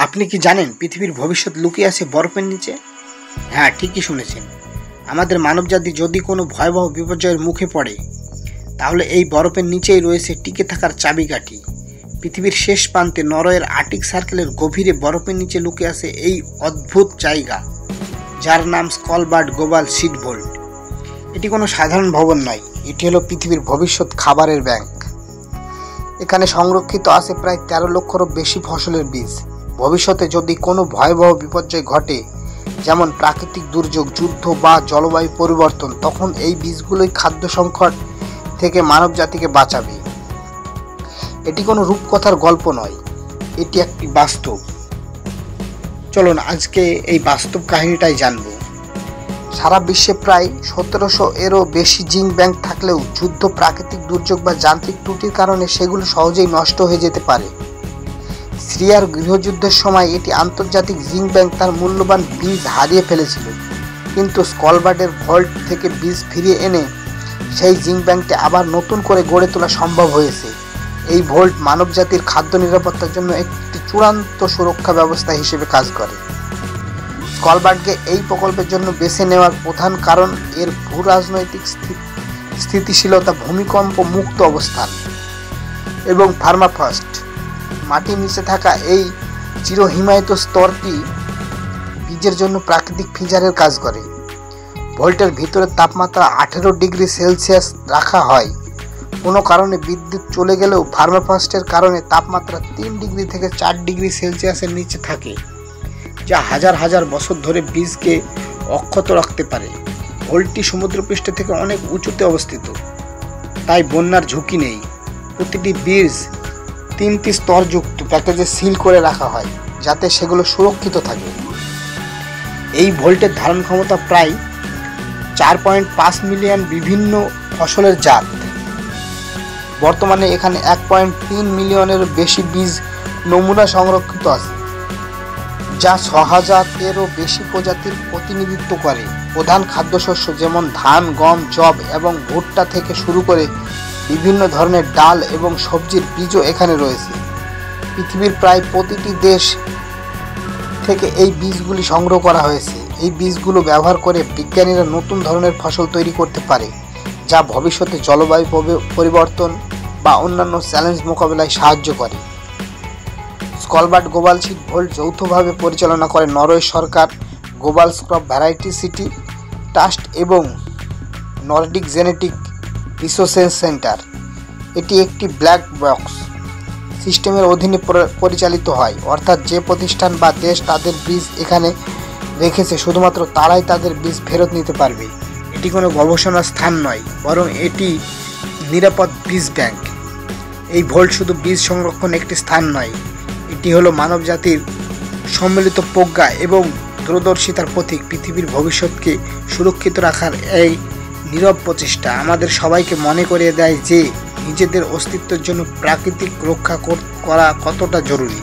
আপনি কি জানেন পৃথিবীর ভবিষ্যৎ লুকিয়ে আছে বরফের নিচে? হ্যাঁ, ঠিকই শুনেছেন। আমাদের মানবজাতি যদি কোনো ভয়াবহ বিপর্যয়ের মুখে পড়ে, তাহলে এই বরফের নিচেই রয়েছে টিকে থাকার চাবিকাঠি। পৃথিবীর শেষ প্রান্তে নরওয়ের আর্কটিক সার্কেলের গভীরে বরফের নিচে লুকিয়ে আছে এই অদ্ভুত জায়গা, যার নাম স্কলবার্ড গ্লোবাল সিড ভোল্ট। এটি কোনো সাধারণ ভবন নয়, এটি হলো পৃথিবীর ভবিষ্যৎ খাবারের ব্যাংক। এখানে সংরক্ষিত আছে প্রায় 13 লক্ষেরও বেশি ফসলের বীজ। ভবিষ্যতে যদি কোনো ভয়াবহ বিপর্যয় ঘটে, যেমন প্রাকৃতিক দুর্যোগ, যুদ্ধ বা জলবায়ু পরিবর্তন, তখন এই বীজগুলোই খাদ্য সংকট থেকে মানব জাতিকে বাঁচাবে। এটি কোনো রূপকথার গল্প নয়, এটি একটি বাস্তব। চলুন আজকে এই বাস্তব কাহিনীটাই জানব। সারা বিশ্বে প্রায় 1700-এরও বেশি জিঙ্ক ব্যাংক থাকলেও যুদ্ধ, প্রাকৃতিক দুর্যোগ বা যান্ত্রিক ত্রুটির কারণে সেগুলো সহজেই নষ্ট হয়ে যেতে পারে। সিরিয়ার গৃহযুদ্ধের সময় এটি আন্তর্জাতিক জিঙ্ক ব্যাংক তার মূল্যবান বীজ হারিয়ে ফেলেছিল, কিন্তু স্কলবার্ডের ভল্ট থেকে বীজ ফিরিয়ে এনে সেই জিঙ্ক ব্যাংকটি আবার নতুন করে গড়ে তোলা সম্ভব হয়েছে। এই ভল্ট মানবজাতির খাদ্য নিরাপত্তার জন্য একটি চূড়ান্ত সুরক্ষা ব্যবস্থা হিসেবে কাজ করে। স্কলবার্ডকে এই প্রকল্পের জন্য বেছে নেওয়ার প্রধান কারণ এর ভূরাজনৈতিক স্থিতিশীলতা, ভূমিকম্প মুক্ত অবস্থান এবং পার্মাফ্রস্ট। মাটির নিচে থাকা এই চিরহিমায়িত স্তরটি বীজের জন্য প্রাকৃতিক ফ্রিজারের কাজ করে। ভল্টের ভিতরের তাপমাত্রা 18 ডিগ্রি সেলসিয়াস রাখা হয়। কোনো কারণে বিদ্যুৎ চলে গেলেও পার্মাফ্রস্টের কারণে তাপমাত্রা 3 ডিগ্রি থেকে 4 ডিগ্রি সেলসিয়াসের নিচে থাকে, যা হাজার হাজার বছর ধরে বীজকে অক্ষত রাখতে পারে। ভল্টটি সমুদ্রপৃষ্ঠ থেকে অনেক উঁচুতে অবস্থিত, তাই বন্যার ঝুঁকি নেই। প্রতিটি বীজ 3টি স্তরযুক্ত প্যাকেজে সিল করে রাখা হয়, যাতে সেগুলো সুরক্ষিত থাকে। এই ভল্টের ধারণ ক্ষমতা প্রায় 4.5 মিলিয়ন বিভিন্ন ফসলের জাত। বর্তমানে এখানে 1.3 মিলিয়নেরও বেশি বীজ নমুনা সংরক্ষিত আছে, যা 6000-এরও বেশি প্রজাতির প্রতিনিধিত্ব করে। প্রধান খাদ্যশস্য যেমন ধান, গম, যব এবং ভুট্টা থেকে শুরু করে বিভিন্ন ধরনের ডাল এবং সবজির বীজও এখানে রয়েছে। পৃথিবীর প্রায় প্রতিটি দেশ থেকে এই বীজগুলি সংগ্রহ করা হয়েছে। এই বীজগুলো ব্যবহার করে বিজ্ঞানীরা নতুন ধরনের ফসল তৈরি করতে পারে, যা ভবিষ্যতে জলবায়ু পরিবর্তন বা অন্যান্য চ্যালেঞ্জ মোকাবেলায় সাহায্য করে। স্কলবার্ড গ্লোবাল সিড ভল্ট যৌথভাবে পরিচালনা করে নরওয়ে সরকার, গ্লোবাল ক্রপ ভ্যারাইটি ট্রাস্ট এবং নর্ডিক জেনেটিক রিসোর্সেস সেন্টার। এটি একটি ব্ল্যাক বক্স সিস্টেমের অধীনে পরিচালিত হয়, অর্থাৎ যে প্রতিষ্ঠান বা দেশ তাদের বীজ এখানে রেখেছে শুধুমাত্র তারাই তাদের বীজ ফেরত নিতে পারবে। এটি কোনো গবেষণার স্থান নয়, বরং এটি নিরাপদ বীজ ব্যাংক। এই ভল্ট শুধু বীজ সংরক্ষণ একটি স্থান নয়, এটি হলো মানবজাতির সম্মিলিত প্রজ্ঞা এবং দূরদর্শিতার প্রতীক। পৃথিবীর ভবিষ্যৎকে সুরক্ষিত রাখার এই নীরব প্রচেষ্টা আমাদের সবাইকে মনে করিয়ে দেয় যে নিজেদের অস্তিত্বের জন্য প্রাকৃতিক রক্ষা করা কতটা জরুরি।